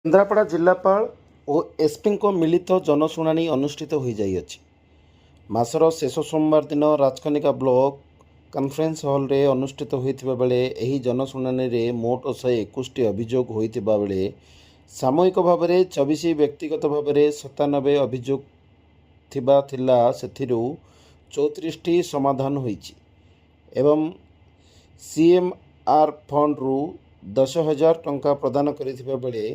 କେନ୍ଦ୍ରାପଡ଼ା ଜିଲ୍ଲାପାଳ ଓ ଏସ୍ପିଙ୍କ ମିଳିତ ଜନଶୁଣାଣି ଅନୁଷ୍ଠିତ ହୋଇଯାଇଅଛି। ମାସର ଶେଷ ସୋମବାର ଦିନ ରାଜକନିକା ବ୍ଲକ କନଫରେନ୍ସ ହଲ୍ରେ ଅନୁଷ୍ଠିତ ହୋଇଥିବା ବେଳେ ଏହି ଜନଶୁଣାଣିରେ ମୋଟ 121ଟି ଅଭିଯୋଗ ହୋଇଥିବା ବେଳେ ସାମୂହିକ ଭାବରେ 24, ବ୍ୟକ୍ତିଗତ ଭାବରେ 97 ଅଭିଯୋଗ ଥିଲା। ସେଥିରୁ 34ଟି ସମାଧାନ ହୋଇଛି ଏବଂ CMR ଫଣ୍ଡରୁ 10,000 ଟଙ୍କା ପ୍ରଦାନ କରିଥିବା ବେଳେ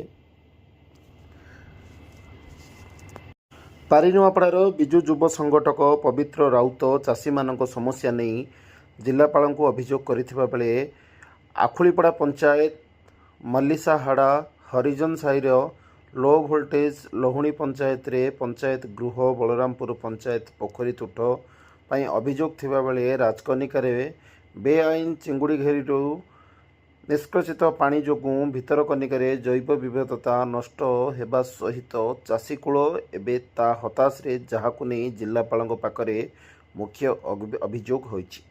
ପାରିନୂଆପଡ଼ାର ବିଜୁ ଯୁବ ସଂଗଠକ ପବିତ୍ର ରାଉତ ଚାଷୀମାନଙ୍କ ସମସ୍ୟା ନେଇ ଜିଲ୍ଲାପାଳଙ୍କୁ ଅଭିଯୋଗ କରିଥିବା ବେଳେ ଆଖୁଳିପଡ଼ା ପଞ୍ଚାୟତ, ମଲ୍ଲିଶାହାଡ଼ା, ହରିଜନ ସାହିର ଲୋ ଭୋଲ୍ଟେଜ୍ ଲହୁଣୀ ପଞ୍ଚାୟତରେ ପଞ୍ଚାୟତ ଗୃହ, ବଳରାମପୁର ପଞ୍ଚାୟତ ପୋଖରୀ ତୁଠ ପାଇଁ ଅଭିଯୋଗ ଥିବାବେଳେ ରାଜକନିକାରେ ବେଆଇନ ଚିଙ୍ଗୁଡ଼ି ଘେରିରୁ ନିଷ୍କାସିତ ପାଣି ଯୋଗୁଁ ଭିତରକନିକାରେ ଜୈବ ବିବିଧତା ନଷ୍ଟ ହେବା ସହିତ ଚାଷୀକୂଳ ଏବେ ତା ହତାଶରେ, ଯାହାକୁ ନେଇ ଜିଲ୍ଲାପାଳଙ୍କ ପାଖରେ ମୁଖ୍ୟ ଅଭିଯୋଗ ହୋଇଛି।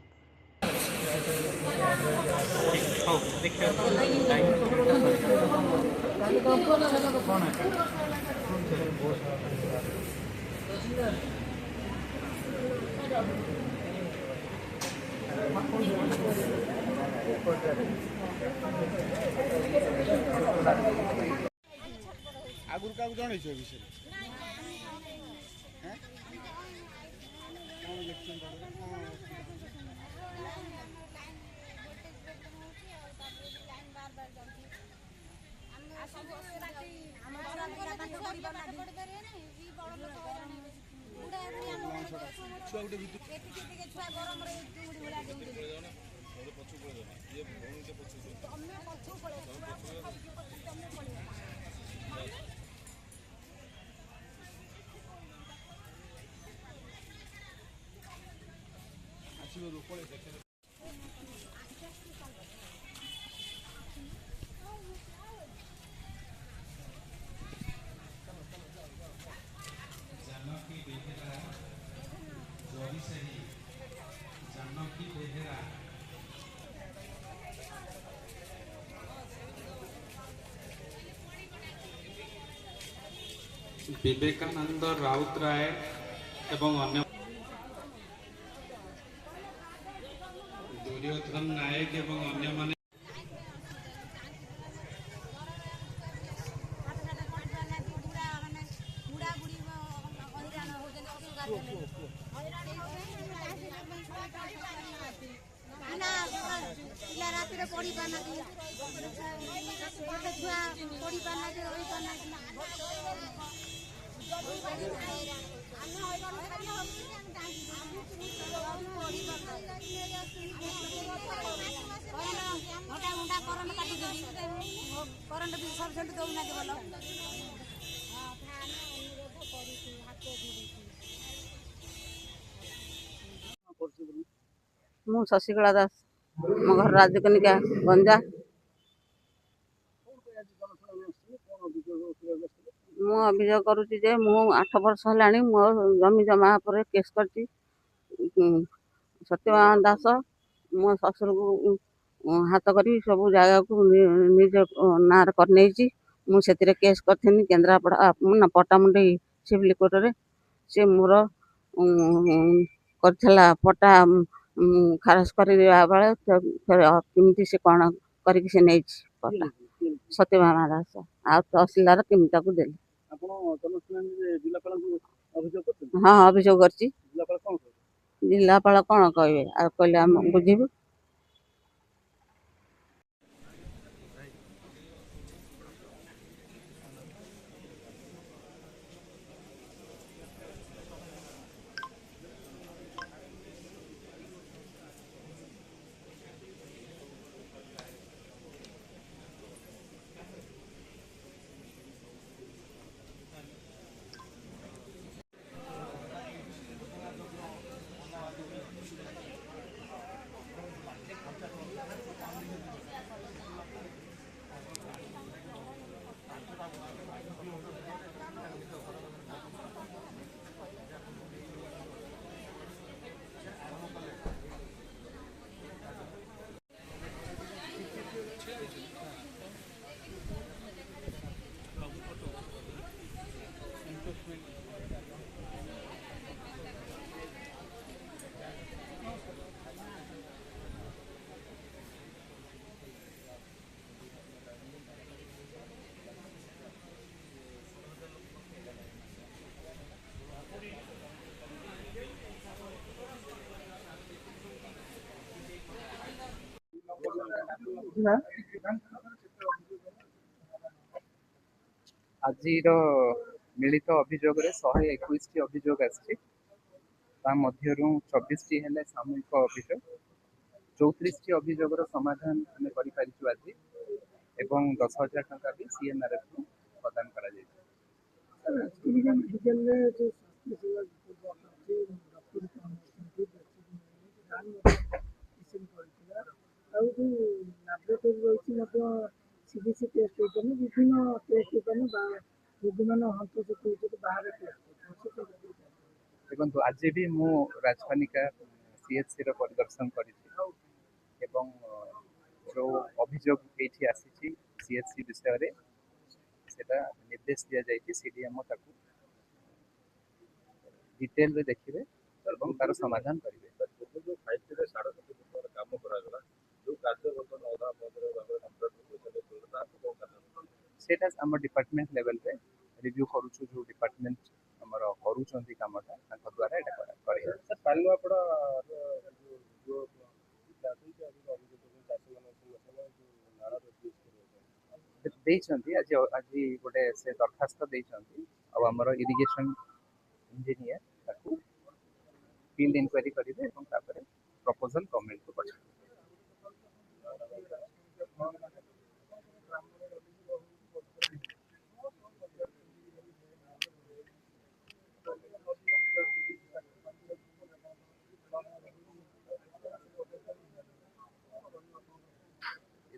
आगुर का जन विषय विवेकानंद राउत राय एवं अन्य दुर्योधन नायक एवं अन्य माने ମୁଁ ଶଶିକଳା ଦାସ, ମୋ ଘର ରାଜକନିକା ଗଞ୍ଜା। ମୁଁ ଅଭିଯୋଗ କରୁଛି ଯେ ମୁଁ 8 ବର୍ଷ ହେଲାଣି ମୋ ଜମି ଜମା ଉପରେ କେସ୍ କରିଛି। ସତ୍ୟବାନ ଦାସ ମୋ ଶ୍ୱଶୁରକୁ ହାତ କରି ସବୁ ଜାଗାକୁ ନିଜ ନାଁରେ କରିନେଇଛି। ମୁଁ ସେଥିରେ କେସ୍ କରିଥିଲି କେନ୍ଦ୍ରାପଡ଼ା ପଟ୍ଟାମୁଣ୍ଡେଇ ସିଭିଲ କୋର୍ଟରେ। ସେ ମୋର କରିଥିଲା ପଟ୍ଟା ଖାରଜ କରିବା ବେଳେ କେମିତି ସେ କ'ଣ କରିକି ସେ ନେଇଛି ପଟ୍ଟା। ସତ୍ୟଭାମା ଦାସ ଆଉ ତହସିଲଦାର କେମିତି ତାକୁ ଦେଲି। ହଁ, ଅଭିଯୋଗ କରିଛି। ଜିଲ୍ଲାପାଳ କ'ଣ କହିବେ ଆଉ କହିଲେ ଆମେ ବୁଝିବୁ। ଆଜିର ମିଳିତ ଅଭିଯୋଗରେ 121ଟି ଅଭିଯୋଗ ଆସିଛି। ତା ମଧ୍ୟରୁ 24ଟି ହେଲେ ସାମୂହିକ ଅଭିଯୋଗ, 34ଟି ଅଭିଯୋଗର ସମାଧାନ ଆମେ କରିପାରିଛୁ ଆଜି ଏବଂ 10,000 ଟଙ୍କା ବି CNRF ପ୍ରଦାନ କରାଯାଇଛି। ଆଉ ଯୋଉ ଲାବୋରେଟୋରୀ ରହିଛି ମଧ୍ୟ CBC ଟେଷ୍ଟ ହେଇପାରୁନି, ବିଭିନ୍ନ ଟେଷ୍ଟ ହେଇପାରୁନି, ରୋଗୀମାନେ ହନ୍ତସନ୍ତ ହେଉଛନ୍ତି ବାହାରେ ଟେଷ୍ଟ। ଦେଖନ୍ତୁ, ଆଜି ବି ମୁଁ ରାଜପାନିକା CHCର ପରିଦର୍ଶନ କରିଛି ଏବଂ ଯେଉଁ ଅଭିଯୋଗ ଏଇଠି ଆସିଛି CHC ବିଷୟରେ ସେଟା ନିର୍ଦ୍ଦେଶ ଦିଆଯାଇଛି CDMO ତାକୁ ଡିଟେଲରେ ଦେଖିବେ ଏବଂ ତାର ସମାଧାନ କରିବେ। সেটা আমার ডিপার্টমেন্ট লেভেলରେ রিভিউ କରୁଛୁ, ଯେଉଁ ଡିପାର୍ଟମେଣ୍ଟ ଆମର କରୁଛନ୍ତି କାମଟା ତାଙ୍କ ଦ୍ୱାରା ଏଇଟା କରାଯାଏ। ଦେଇଛନ୍ତି ଆଜି ଗୋଟେ ସେ ଦରଖାସ୍ତ ଦେଇଛନ୍ତି ଆଉ ଆମର ଇରିଗେସନ ଇଞ୍ଜିନିୟର ତାକୁ ଫିଲ୍ଡ ଇନକ୍ୱାରି କରିବେ ଏବଂ ତାପରେ ପ୍ରପୋଜାଲ ଗଭର୍ଣ୍ଣମେଣ୍ଟକୁ ପଠାଇବେ।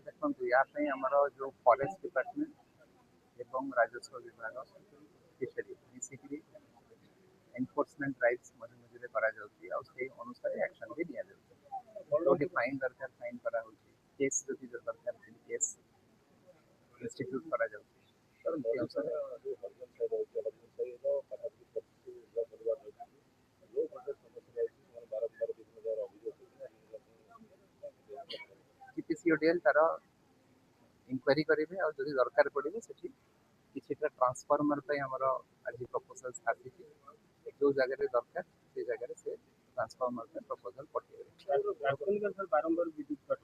ଦେଖନ୍ତୁ, ୟା ପାଇଁ ଆମର ଯେଉଁ ଫରେଷ୍ଟ ଡିପାର୍ଟମେଣ୍ଟ ଏବଂ ରାଜସ୍ୱ ବିଭାଗ ଫିସରୀ ମିଶିକିରି ଏନଫୋର୍ସମେଣ୍ଟ ଡ୍ରାଇଭ୍ସ ମଝିରେ କରାଯାଉଛି ଆଉ ସେଇ ଅନୁସାରେ ଆକ୍ସନ୍ ବି ନିଆଯାଉଛି। ଯେଉଁଠି ଫାଇନ୍ ଦରକାର ଫାଇନ୍ କରାହେଉଛି, କେସ୍ ଯଦି ଦରକାର କେସ୍ ଇନଷ୍ଟିଟ୍ୟୁଟ୍ କରାଯାଉଛି। GPCODL ତାର ଇନକ୍ୱାରି କରିବେ ଆଉ ଯଦି ଦରକାର ପଡ଼ିବ ସେଠି କିଛିଟା ଟ୍ରାନ୍ସଫର୍ମର ପାଇଁ ଆମର ଆଜି ପ୍ରପୋଜାଲ୍ସ ଆସିଛି, ଯେଉଁ ଜାଗାରେ ଦରକାର ସେ ଜାଗାରେ ସେ ଟ୍ରାନ୍ସଫର୍ମର ପାଇଁ ପ୍ରପୋଜାଲ୍ ପଠାଇବେ। ବାରମ୍ବାର ବିଦ୍ୟୁତ କାଟ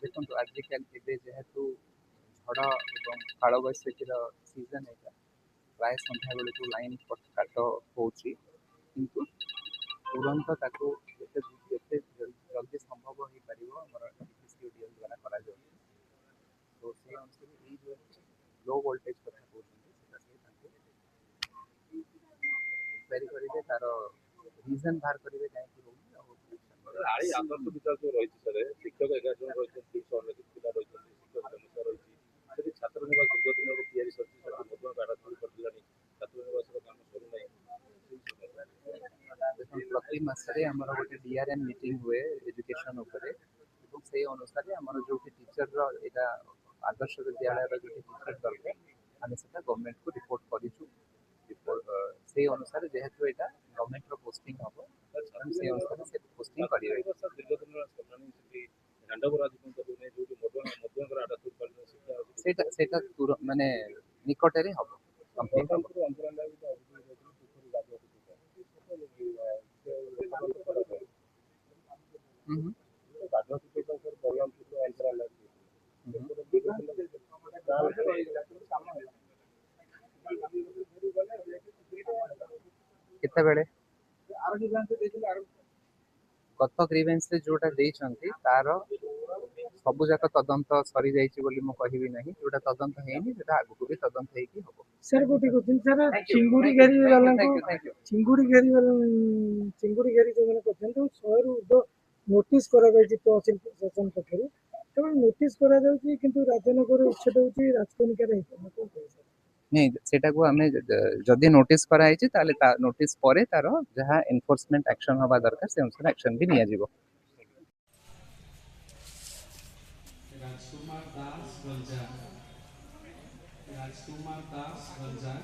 ଦେଖନ୍ତୁ, ଆଜିକାଲି ଏବେ ଯେହେତୁ ଝଡ଼ ଏବଂ କାଳବୈଶାଖୀର ସିଜନ୍ ଏଇଟା, ପ୍ରାୟ ସନ୍ଧ୍ୟାବେଳକୁ ଲାଇନ୍ କାଟ ହେଉଛି, କିନ୍ତୁ ତୁରନ୍ତ ତାକୁ ଯେତେ ଜଲ୍ଦି ସମ୍ଭବ ହେଇପାରିବ ଆମର GPCODL ଦ୍ୱାରା କରାଯାଉଛି। ତ ସେଇ ଅନୁସାରେ ଏଇ ଯେଉଁ ଲୋ ଭୋଲ୍ଟେଜ୍ କଥା କହୁଛନ୍ତି ସେଟା ସେ ତାଙ୍କୁ ଇନକ୍ୱାରି କରିବେ, ତାର ରିଜନ୍ ବାହାର କରିବେ କାହିଁକି ହଉନି। ଆଦର୍ଶ ବିଦ୍ୟାଳୟ ଯେଉଁ ରହିଛି ସାର୍, ଶିକ୍ଷକ 11 ଜଣ ରହିଛନ୍ତି, 100 ପିଲା ରହିଛନ୍ତି, ଶିକ୍ଷକ ସମସ୍ୟା ରହିଛି, ସେଠି ଛାତ୍ର ନିବାସ ଦୀର୍ଘ ଦିନର ତିଆରି ସରିଛି, ସେଠି ମଧ୍ୟ ଗାଡ଼ାଚୁଡ଼ି କରିଦେଲାଣି, ଛାତ୍ର ନିବାସର କାମ ସରୁନାହିଁ। ପ୍ରତି ମାସରେ ଆମର ଗୋଟେ DRM ମିଟିଂ ହୁଏ ଏଜୁକେସନ ଉପରେ ଏବଂ ସେଇ ଅନୁସାରେ ଆମର ଯେଉଁଠି ଟିଚରର ଏଇଟା ଆଦର୍ଶ ବିଦ୍ୟାଳୟର ଯେଉଁଠି ଟିଚର ଦରକାର ଆମେ ସେଟା ଗଭର୍ଣ୍ଣମେଣ୍ଟକୁ ରିପୋର୍ଟ କରିଛୁ। ସେଇ ଅନୁସାରେ ଯେହେତୁ ଏଇଟା ଗଭର୍ଣ୍ଣମେଣ୍ଟର ପୋଷ୍ଟିଂ ହେବ ସେଇ ଅନୁସାରେ ସେ ପୋଷ୍ଟିଂ କରିବେ। ସେଇଟା ମାନେ ନିକଟରେ ହେବ, କମ୍ପ୍ଲିଟ୍ ହେବ। କେତେବେଳେ ଗତ ଗ୍ରିଭେନ୍ସରେ ଯୋଉଟା ଦେଇଛନ୍ତି ତାର ସବୁ ଯାକ ତଦନ୍ତ ସରିଯାଇଛି ବୋଲି ମୁଁ କହିବି ନାହିଁ, ଯୋଉଟା ତଦନ୍ତ ହେଇନି ସେଟା ଆଗକୁ ବି ତଦନ୍ତ ହେଇକି ହବ। ସାର୍ ଗୋଟେ କୋଶ୍ଚିନ୍ ସାର୍, ଚିଙ୍ଗୁଡ଼ି ଘେରି ଯୋଉମାନେ କରିଛନ୍ତି 100ରୁ ଉର୍ଦ୍ଧ୍ୱ ନୋଟିସ୍ କରାଯାଇଛି ତହସିଲ ପ୍ରଶାସନ ପକ୍ଷରୁ, କେବଳ ନୋଟିସ୍ କରାଯାଉଛି କିନ୍ତୁ ରାଜନଗର ଉଚ୍ଛେଦ ହେଉଛି ରାଜକନିକାରେ ହେଇପାରୁନି, କ'ଣ କହିବେ ସାର୍? नहीं सेटाକୁ ଆମେ ଯଦି ନୋଟିସ୍ କରାଯାଇଛି ତାହେଲେ ତା ନୋଟିସ୍ ପରେ ତାର ଯାହା ଏନଫୋର୍ସମେଣ୍ଟ ଆକ୍ସନ୍ ହେବା ଦରକାର ସେ ଅନୁସାରେ ଆକ୍ସନ୍ ବି ନିଆଯିବ। राजकुमार दास रंजान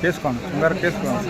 केस कौन तुम्हारा केस कौन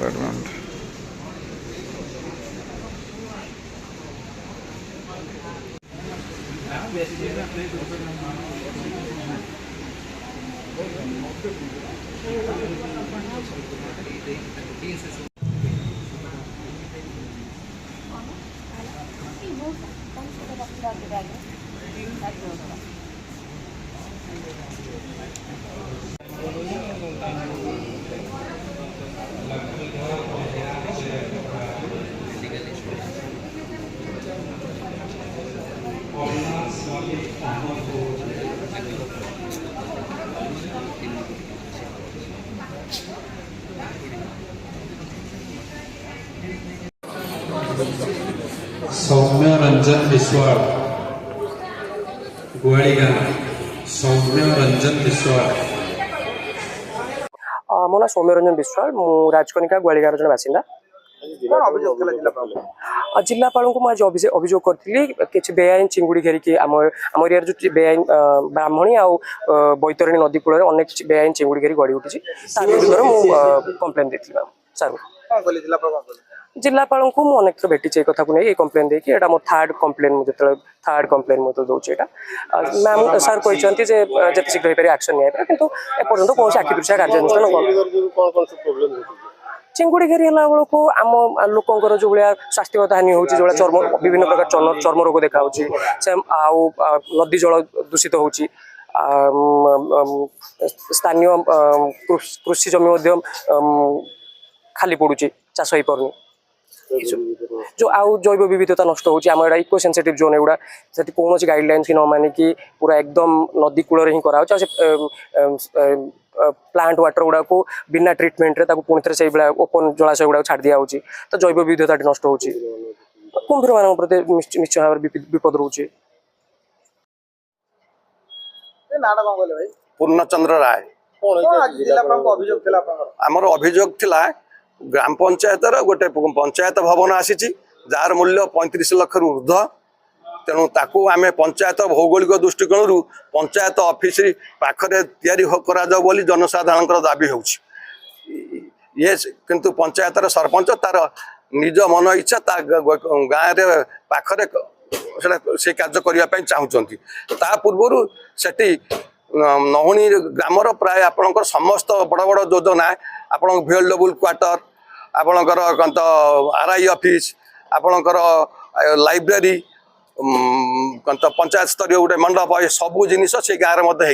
डिपार्टमेंट सौम्य रंजन विश्वाल गुआड़ीगाँ सौम्य रंजन विश्वाल मो ना सौम्य रंजन विश्वाल मु राजकनिका ग्वाड़ीगाँव जन बासिंदा जिलापाल को आज अभियोग करी कि बेआईन चिंगुड़ी घेरिकी आम एरिया जो बेआईन ब्राह्मणी आउ बैतरणी नदी कूल अनेक बेआईन चिंगुड़ी घेरी गड़ी उठी मुझे कम्प्लेन देती सर जिलापाल को मुझे अनेक भेटी कथा को नहीं कम्प्लेन देखिए मोर थर्ड कम्प्लेन मुझे थर्ड कम्प्लेन मुझे दूसरी मैम सर कहते जिते शीघ्र हो पारे एक्शन नहीं कि एपर्तंत कौन आखि दृश्य कार्यानुष्ठान चिंगुड़ी घेरी है बेलू आम लोकर जो भाया स्वास्थ्यगत हानि हो चर्म विभिन्न प्रकार चर्म रोग देखा आउ नदी जल दूषित हो स्थानीय कृषि जमी खाली पड़ुची चाष हो पारनी जो आउ जैव विविधता नष्ट होची आम इको सेंसिटिव जोन एगुड़ा से कौन गाइडलाइंस की न मानिकी पूरा एकदम नदी कूल हिं कर प्लांट वाटर गुड़ा को बिना ट्रिटमेंट रे पुणी थे से ओपन जलाशय गुड़ा छाड़ दिया तो जैव विविधता नष्ट हो कुंभीर मान प्रति निश्चय भाव विपद रोचे पूर्णचंद्र राय आमर अभियोग थिला ग्राम पंचायत गोटे पंचायत भवन आसी जार मूल्य 35 लाख रु ऊर्ध्व तेणु ताकू आम पंचायत भौगोलिक दृष्टिकोण पंचायत ऑफिस पाखरे तैयारी बोली जनसाधारण दाबी हो किंतु पंचायतर सरपंच तार निज मन इच्छा गाँव रे पाखरे से कार्य करने चाहूँगी ता पूर्व से नहुणी ग्रामर प्राय आपणकर समस्त बड़ बड़ योजना आप VLW क्वार्टर आपणकर RI ऑफिस आपणकर लाइब्रेरी पंचायत स्तरीय गोटे मंडप ये सबू जिनस से गाँव में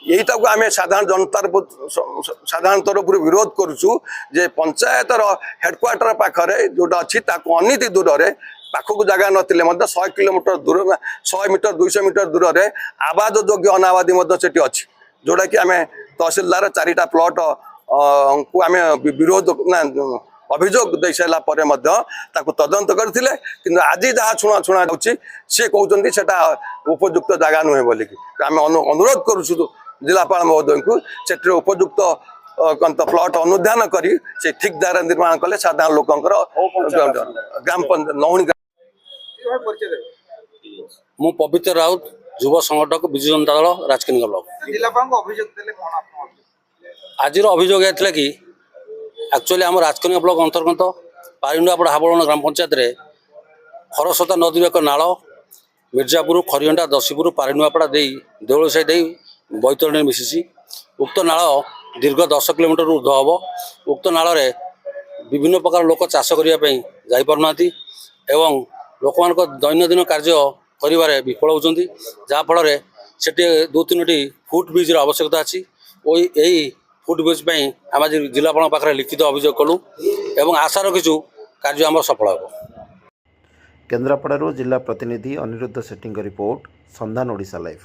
यहीटा को आम साधारण जनतार साधारण तरफ विरोध करुचु जे पंचायतर हेडक्वार्टर पाखरे जोटा अच्छी अनिति दूर में पाखक जगह नथिले 100 किलोमीटर दूर 100 मीटर 200 मीटर दूर में आबाद योग्य अनाबादी से अच्छी जोटा कि आम तहसिलदार 4टा प्लॉट को आम विरोध अभियोग दे सारा तदंत करते कि आज जहाँ शुणा शुणा सी कहते सेटा उपयुक्त जगह नुहे बोलिक आम अनुरोध करुचु जिलापाल महोदय को से उपयुक्त प्लॉट अनुधान करी से ठीक दायरा निर्माण कले साधारण लोकंर ग्राम पंचायत नहुणी ମୁଁ ପବିତ୍ର ରାଉତ ଯୁବ ସଂଗଠକ ବିଜୁ ଜନତା ଦଳ ରାଜକନିକା ବ୍ଲକ। ଆଜିର ଅଭିଯୋଗ ହେଇଥିଲା କି ଆକ୍ଚୁଆଲି ଆମ ରାଜକନିକା ବ୍ଲକ ଅନ୍ତର୍ଗତ ପାରିଣ୍ଡାପଡ଼ା ହାବଳଣ ଗ୍ରାମ ପଞ୍ଚାୟତରେ ଖରସ୍ରୋତା ନଦୀର ଏକ ନାଳ ମିର୍ଜାପୁର ଖରିଅଣ୍ଡା ଦଶୀପୁର ପାରିଣ୍ଡାପଡ଼ା ଦେଇ ଦେଉଳସାହି ଦେଇ ବୈତରଣୀରେ ମିଶିଛି। ଉକ୍ତ ନାଳ ଦୀର୍ଘ 10 କିଲୋମିଟର ଉର୍ଦ୍ଧ୍ୱ ହେବ। ଉକ୍ତ ନାଳରେ ବିଭିନ୍ନ ପ୍ରକାର ଲୋକ ଚାଷ କରିବା ପାଇଁ ଯାଇପାରୁନାହାନ୍ତି ଏବଂ ଲୋକମାନଙ୍କ ଦୈନନ୍ଦିନ କାର୍ଯ୍ୟ କରିବାରେ ବିଫଳ ହେଉଛନ୍ତି, ଯାହାଫଳରେ ସେଠି 2-3ଟି ଫୁଟ୍ ବ୍ରିଜ୍ର ଆବଶ୍ୟକତା ଅଛି ଓ ଏହି ଫୁଟ୍ ବ୍ରିଜ୍ ପାଇଁ ଆମେ ଆଜି ଜିଲ୍ଲାପାଳଙ୍କ ପାଖରେ ଲିଖିତ ଅଭିଯୋଗ କଲୁ ଏବଂ ଆଶା ରଖିଛୁ କାର୍ଯ୍ୟ ଆମର ସଫଳ ହେବ। କେନ୍ଦ୍ରାପଡ଼ାରୁ ଜିଲ୍ଲା ପ୍ରତିନିଧି ଅନିରୁଦ୍ଧ ସେଠୀଙ୍କ ରିପୋର୍ଟ, ସନ୍ଧାନ ଓଡ଼ିଶା ଲାଇଭ୍।